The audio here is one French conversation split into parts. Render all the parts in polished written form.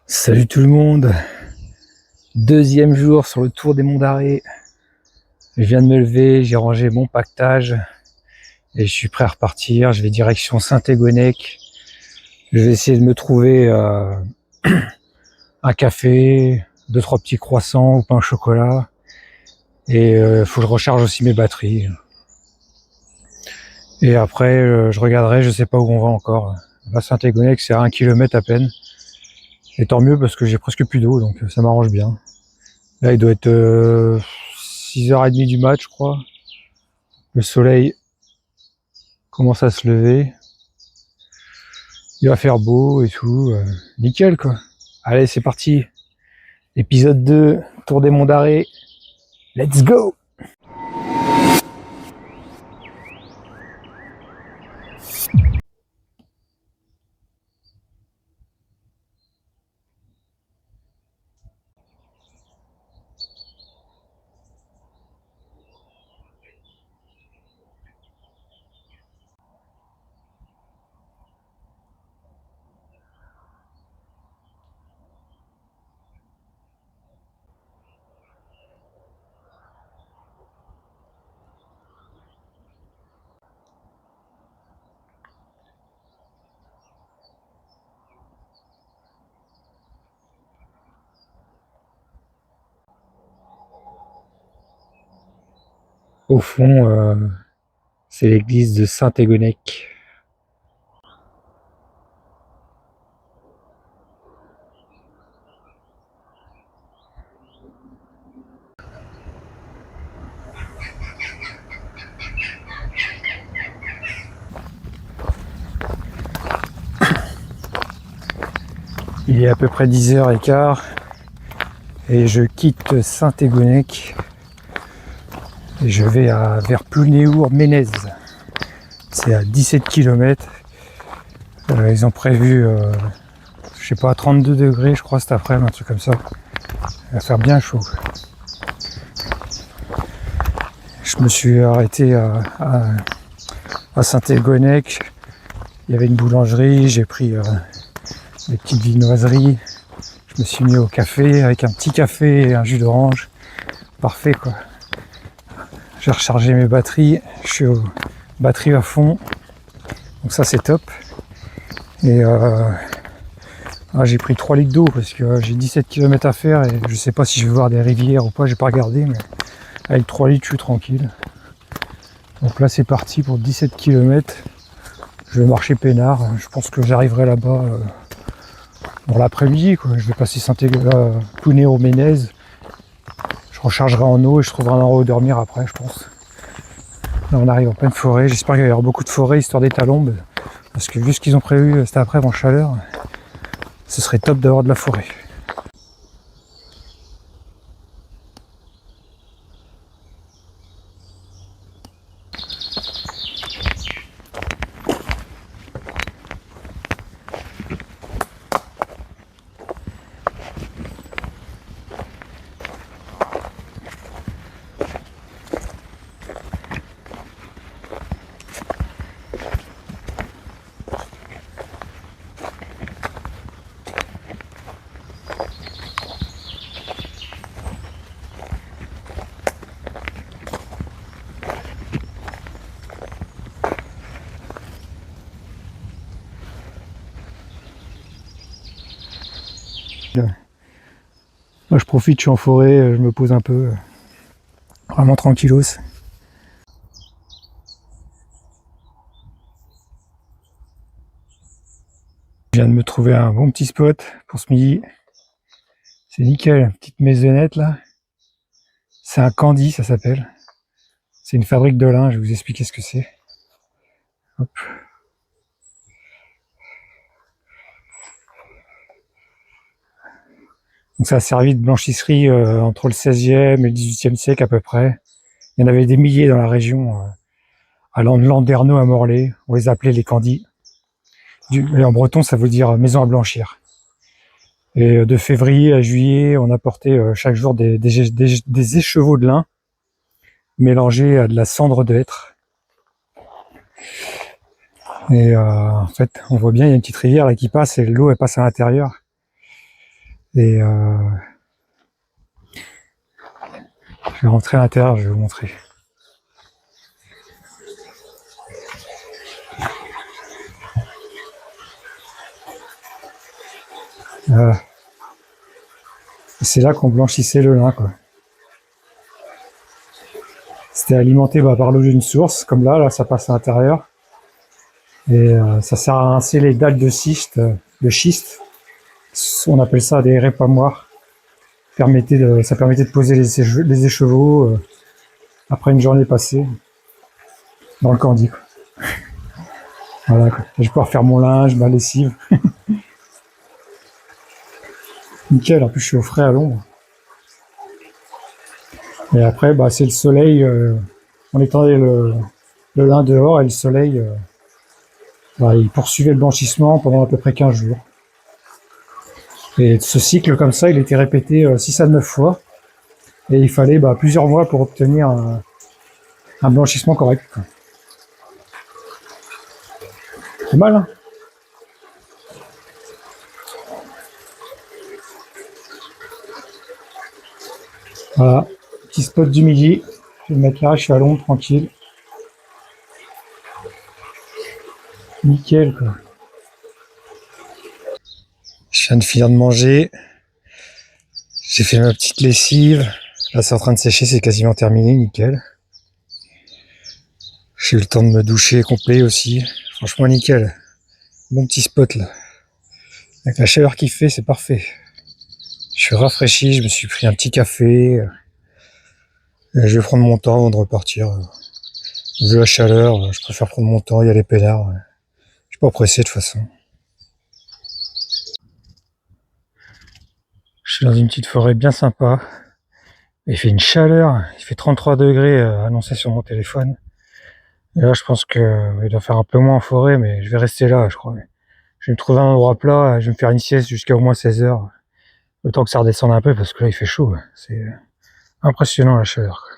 Salut tout le monde, deuxième jour sur le tour des Monts d'Arrée. Je viens de me lever, j'ai rangé mon pactage et je suis prêt à repartir. Je vais direction Saint-Égonec. Je vais essayer de me trouver un café, 2-3 petits croissants ou pain au chocolat. Et faut que je recharge aussi mes batteries. Et après, je regarderai, je sais pas où on va encore. À Saint-Égonec, c'est à 1 km à peine. Et tant mieux parce que j'ai presque plus d'eau, donc ça m'arrange bien. Là, il doit être 6h30 du mat, je crois. Le soleil commence à se lever. Il va faire beau et tout. Nickel, quoi. Allez, c'est parti. Épisode 2, Tour des Monts d'Arrée. Let's go! Au fond, c'est l'église de Saint-Égonec. Il est à peu près 10h15 et je quitte Saint-Égonec et je vais vers Plounéour-Ménez. C'est à 17 km. Ils ont prévu, je sais pas, 32 degrés, je crois, cet après-midi, un truc comme ça. Il va faire bien chaud. Je me suis arrêté à Saint-Égonec. Il y avait une boulangerie, j'ai pris des petites viennoiseries. Je me suis mis au café avec un petit café et un jus d'orange. Parfait, quoi. J'ai rechargé mes batteries. Je suis aux batteries à fond. Donc ça, c'est top. Et j'ai pris 3 litres d'eau parce que j'ai 17 km à faire et je sais pas si je vais voir des rivières ou pas, j'ai pas regardé, mais avec 3 litres je suis tranquille. Donc là c'est parti pour 17 km. Je vais marcher peinard. Je pense que j'arriverai là-bas dans l'après-midi, quoi. Je vais passer Plounéour-Ménez. Je rechargerai en eau et je trouverai un endroit où dormir après, je pense. Là on arrive en pleine forêt. J'espère qu'il va y avoir beaucoup de forêt histoire d'être à l'ombre. Parce que vu ce qu'ils ont prévu cet après en chaleur, ce serait top d'avoir de la forêt. Moi je profite, je suis en forêt, je me pose un peu, vraiment tranquillos. Je viens de me trouver un bon petit spot pour ce midi. C'est nickel, une petite maisonnette là. C'est un Candy, ça s'appelle. C'est une fabrique de lin, je vais vous expliquer ce que c'est. Hop. Donc ça a servi de blanchisserie entre le 16e et le 18e siècle à peu près. Il y en avait des milliers dans la région, allant de Landerneau à Morlaix. On les appelait les Candys. Et en breton, ça veut dire maison à blanchir. Et de février à juillet, on apportait chaque jour des écheveaux de lin mélangés à de la cendre de hêtre. Et en fait, on voit bien, il y a une petite rivière là qui passe et l'eau elle passe à l'intérieur. Et je vais rentrer à l'intérieur, je vais vous montrer. C'est là qu'on blanchissait le lin, quoi. C'était alimenté par l'eau d'une source, comme là ça passe à l'intérieur. Et ça sert à rincer les dalles de schiste. On appelle ça des répamoires. Ça permettait de poser les écheveaux après une journée passée dans le candi, quoi. Voilà, quoi. Je vais pouvoir faire mon linge, ma lessive. Nickel, en plus je suis au frais à l'ombre. Et après, c'est le soleil. On étendait le lin dehors et le soleil, il poursuivait le blanchissement pendant à peu près 15 jours. Et ce cycle comme ça, il était répété 6 à 9 fois. Et il fallait plusieurs mois pour obtenir un blanchissement correct, quoi. C'est mal, hein? Voilà, petit spot du midi. Je vais me mettre là, je suis à l'ombre, tranquille. Nickel, quoi. Je viens de finir de manger. J'ai fait ma petite lessive. Là, c'est en train de sécher, c'est quasiment terminé, nickel. J'ai eu le temps de me doucher complet aussi. Franchement, nickel. Bon petit spot, là. Avec la chaleur qu'il fait, c'est parfait. Je suis rafraîchi, je me suis pris un petit café. Et je vais prendre mon temps avant de repartir. Vu la chaleur, je préfère prendre mon temps, y aller peinard. Je suis pas pressé de toute façon. Je suis dans une petite forêt bien sympa. Il fait une chaleur, il fait 33 degrés annoncé sur mon téléphone. Et là, je pense qu'il doit faire un peu moins en forêt, mais je vais rester là, je crois. Je vais me trouver un endroit plat, je vais me faire une sieste jusqu'à au moins 16 heures. Le temps que ça redescende un peu, parce que là, il fait chaud. C'est impressionnant la chaleur, quoi.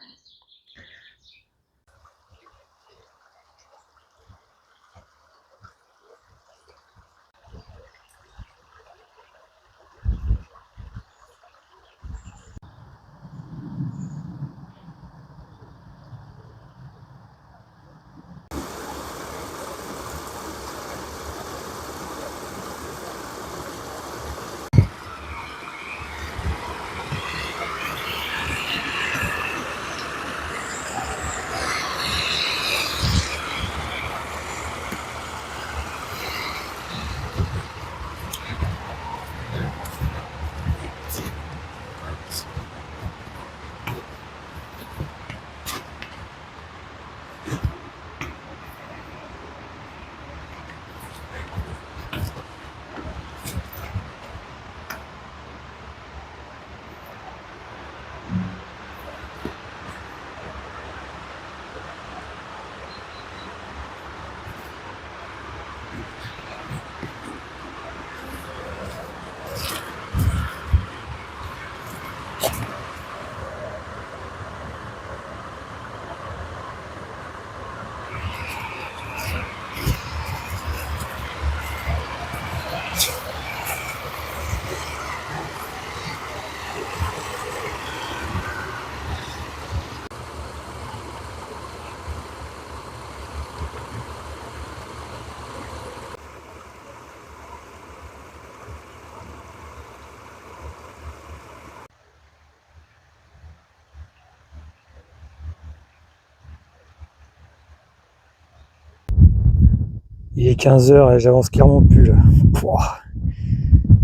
Il est 15 heures et j'avance clairement plus, là. Pouah.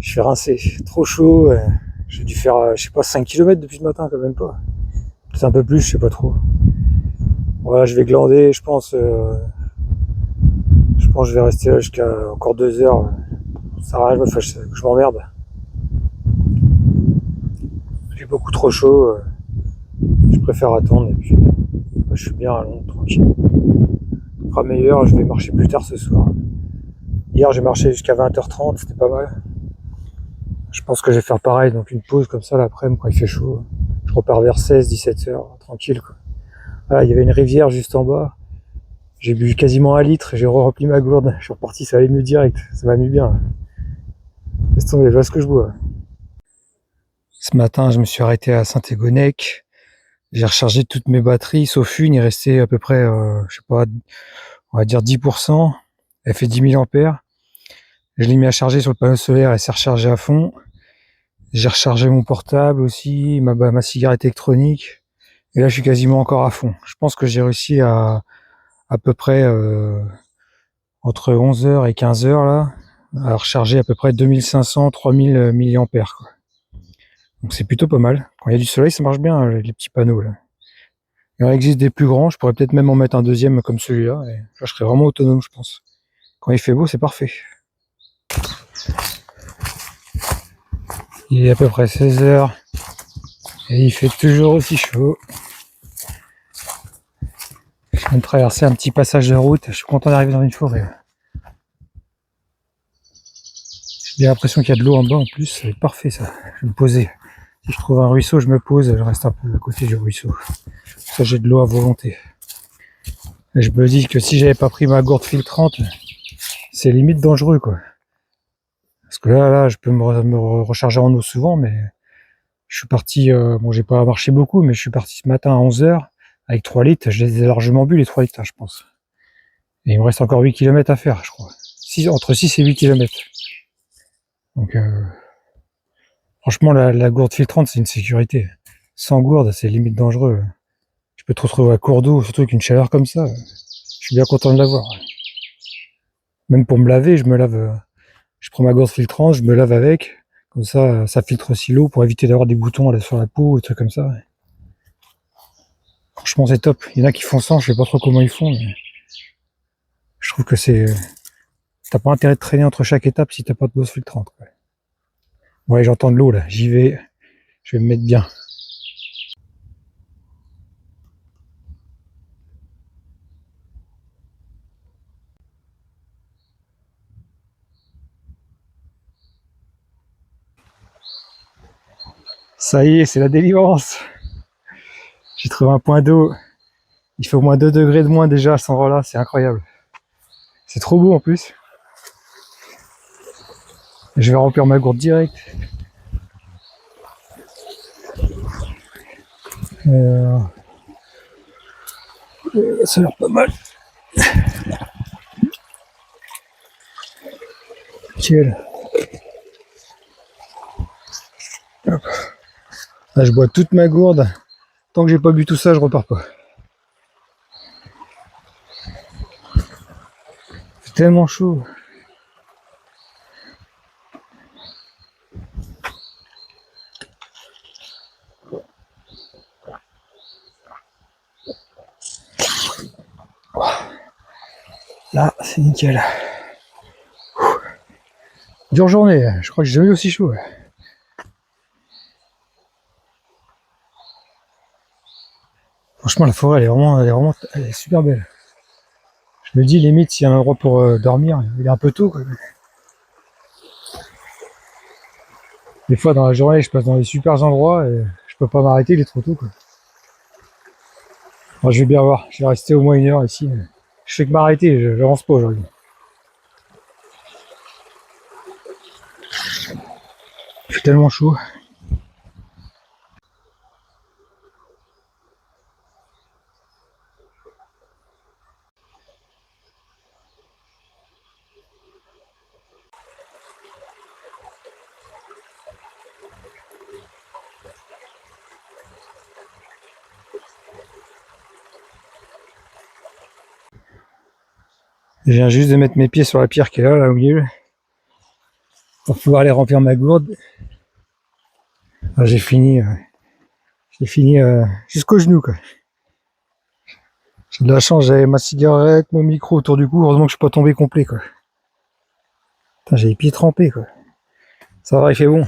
Je suis rincé, trop chaud. J'ai dû faire, je sais pas, 5 km depuis ce matin, quand même pas. Peut-être un peu plus, je sais pas trop. Voilà, je vais glander, je pense que je vais rester là jusqu'à encore 2 heures. Ça sert à rien, je m'emmerde. J'ai beaucoup trop chaud. Je préfère attendre et puis je suis bien à Londres, tranquille. Ce sera meilleur, je vais marcher plus tard ce soir. Hier j'ai marché jusqu'à 20h30, c'était pas mal. Je pense que je vais faire pareil, donc une pause comme ça l'après-midi quand il fait chaud. Je repars vers 16-17h, tranquille, quoi. Voilà, il y avait une rivière juste en bas. J'ai bu quasiment 1 litre, j'ai rempli ma gourde. Je suis reparti, ça allait mieux direct, ça m'a mis bien. Laisse tomber, je vois ce que je bois. Ce matin, je me suis arrêté à Saint-Égonec. J'ai rechargé toutes mes batteries, sauf une. Il restait à peu près, je sais pas, on va dire 10%. Elle fait 10 000 ampères. Je l'ai mis à charger sur le panneau solaire et c'est rechargé à fond. J'ai rechargé mon portable aussi, ma cigarette électronique. Et là, je suis quasiment encore à fond. Je pense que j'ai réussi à peu près entre 11h et 15h là, à recharger à peu près 2500-3000 milliampères, quoi. Donc c'est plutôt pas mal. Quand il y a du soleil, ça marche bien, les petits panneaux là. Il en existe des plus grands, je pourrais peut-être même en mettre un deuxième comme celui-là. Et là, je serais vraiment autonome, je pense. Quand il fait beau, c'est parfait. Il est à peu près 16h. Et il fait toujours aussi chaud. Je viens de traverser un petit passage de route. Je suis content d'arriver dans une forêt. J'ai l'impression qu'il y a de l'eau en bas en plus. Ça va être parfait ça. Je vais me poser. Si je trouve un ruisseau, je me pose. Je reste un peu à côté du ruisseau. Ça, j'ai de l'eau à volonté. Et je me dis que si j'avais pas pris ma gourde filtrante, c'est limite dangereux, quoi. Parce que là, je peux me recharger en eau souvent, mais je suis parti, bon, j'ai pas marché beaucoup, mais je suis parti ce matin à 11h avec 3 litres. Je les ai largement bu, les 3 litres, hein, je pense. Et il me reste encore 8 km à faire, je crois. Entre 6 et 8 km. Donc, franchement, la gourde filtrante, c'est une sécurité. Sans gourde, c'est limite dangereux. Tu peux te retrouver à court d'eau, surtout avec une chaleur comme ça. Je suis bien content de l'avoir. Même pour me laver, je prends ma gourde filtrante, je me lave avec. Comme ça filtre aussi l'eau pour éviter d'avoir des boutons sur la peau, des trucs comme ça. Franchement, c'est top. Il y en a qui font sans, je sais pas trop comment ils font, mais je trouve que t'as pas intérêt de traîner entre chaque étape si t'as pas de gourde filtrante, quoi. Ouais, j'entends de l'eau, là. J'y vais. Je vais me mettre bien. Ça y est, c'est la délivrance. J'ai trouvé un point d'eau. Il fait au moins 2 degrés de moins déjà à cet endroit-là. C'est incroyable. C'est trop beau en plus. Je vais remplir ma gourde direct. Euh, ça a l'air pas mal. Nickel. Hop. Là, je bois toute ma gourde. Tant que j'ai pas bu tout ça, je repars pas. C'est tellement chaud. Là, c'est nickel. Dure journée, je crois que j'ai jamais eu aussi chaud. Franchement, la forêt, elle est super belle. Je me dis, limite, s'il y a un endroit pour dormir, il est un peu tôt, quoi. Des fois, dans la journée, je passe dans des super endroits et je peux pas m'arrêter, il est trop tôt, quoi. Bon, je vais bien voir, je vais rester au moins 1 heure ici. Je fais que m'arrêter, je n'avance pas aujourd'hui. Il fait tellement chaud. Je viens juste de mettre mes pieds sur la pierre qui est là au milieu, pour pouvoir aller remplir ma gourde. Ah, j'ai fini jusqu'au genou, quoi. J'ai de la chance, j'avais ma cigarette, mon micro autour du cou, heureusement que je suis pas tombé complet, quoi. Putain, j'ai les pieds trempés, quoi. Ça va, il fait bon.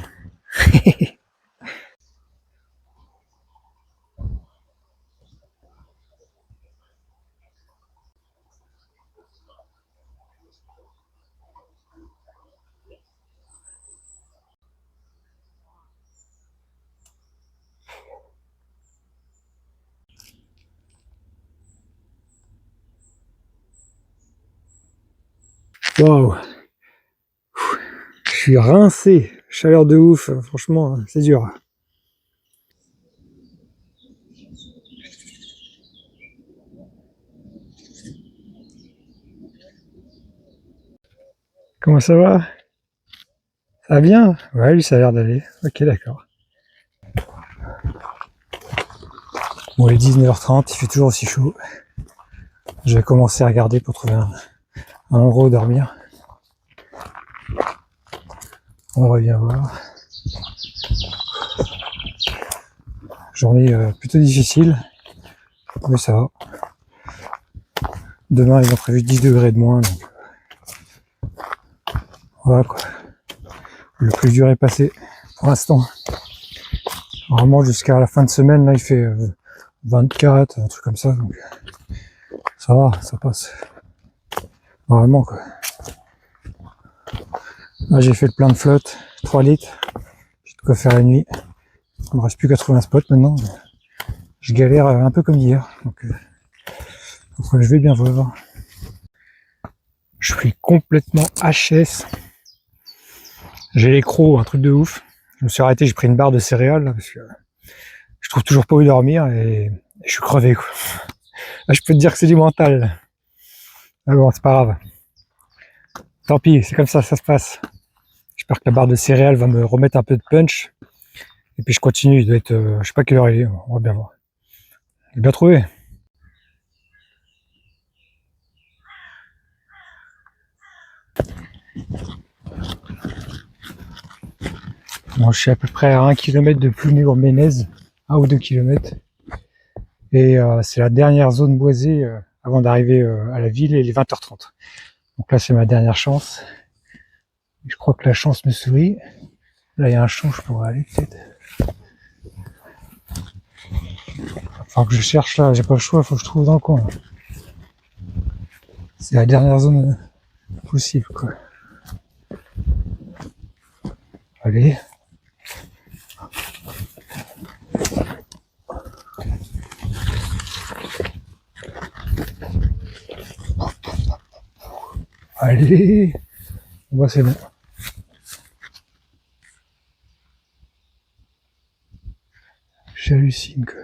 Waouh. Je suis rincé. Chaleur de ouf, franchement, c'est dur. Comment ça va? Ça va bien? Ouais, lui, ça a l'air d'aller. Ok, d'accord. Bon, il est 19h30, il fait toujours aussi chaud. Je vais commencer à regarder pour trouver un endroit où dormir. On va bien voir. Journée plutôt difficile, mais ça va. Demain, ils ont prévu 10 degrés de moins, donc voilà quoi. Le plus dur est passé pour l'instant. Normalement, jusqu'à la fin de semaine, là, il fait 24, un truc comme ça, donc ça va, ça passe. Normalement quoi. Là, j'ai fait le plein de flotte, 3 litres. J'ai de quoi faire la nuit. Il me reste plus qu'à trouver un spot maintenant. Je galère un peu comme hier, donc je vais bien voir. Je suis complètement HS. J'ai les crocs, un truc de ouf. Je me suis arrêté, j'ai pris une barre de céréales là, parce que je trouve toujours pas où dormir et je suis crevé quoi. Là, je peux te dire que c'est du mental. Mais bon, c'est pas grave. Tant pis, c'est comme ça se passe. J'espère que la barre de céréales va me remettre un peu de punch. Et puis je continue, il doit être, je sais pas quelle heure il est, on va bien voir. J'ai bien trouvé. Bon, je suis à peu près à 1 km de Plounéour-Ménez, 1 ou 2 kilomètres. Et c'est la dernière zone boisée avant d'arriver à la ville, et il est 20h30. Donc là, c'est ma dernière chance. Et je crois que la chance me sourit. Là, il y a un champ, je pourrais aller peut-être. Enfin, que je cherche là, j'ai pas le choix, faut que je trouve dans le coin. C'est la dernière zone possible, quoi. Allez. Allez. Moi, c'est bon. J'hallucine, quoi.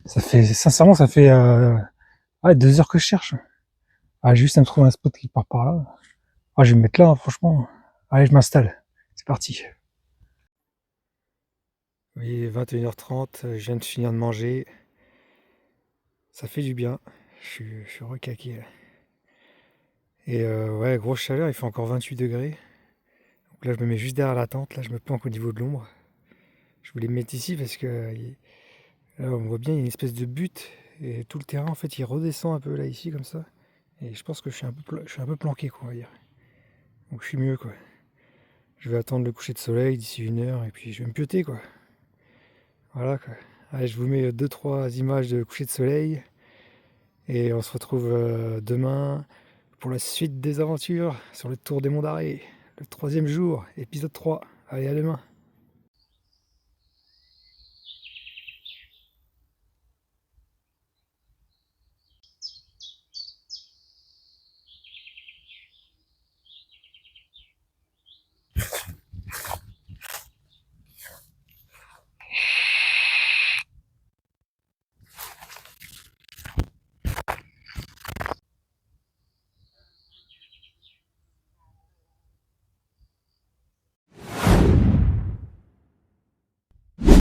Ça fait, sincèrement, ça fait 2 heures que je cherche. Ah, juste à me trouver un spot qui part par là. Ah, je vais me mettre là, hein, franchement. Allez, je m'installe. C'est parti. Oui, 21h30, je viens de finir de manger. Ça fait du bien. Je suis recaqué. Et ouais, grosse chaleur, il fait encore 28 degrés. Donc là, je me mets juste derrière la tente. Là, je me planque au niveau de l'ombre. Je voulais me mettre ici parce que là, on voit bien, il y a une espèce de butte. Et tout le terrain, en fait, il redescend un peu là, ici, comme ça. Et je pense que je suis un peu planqué, quoi, on va dire. Donc je suis mieux, quoi. Je vais attendre le coucher de soleil d'ici 1 heure et puis je vais me pioter, quoi. Voilà, quoi. Allez, je vous mets 2-3 images de coucher de soleil. Et on se retrouve demain pour la suite des aventures sur le tour des monts d'Arrée. Le 3e jour, épisode 3. Allez, à demain.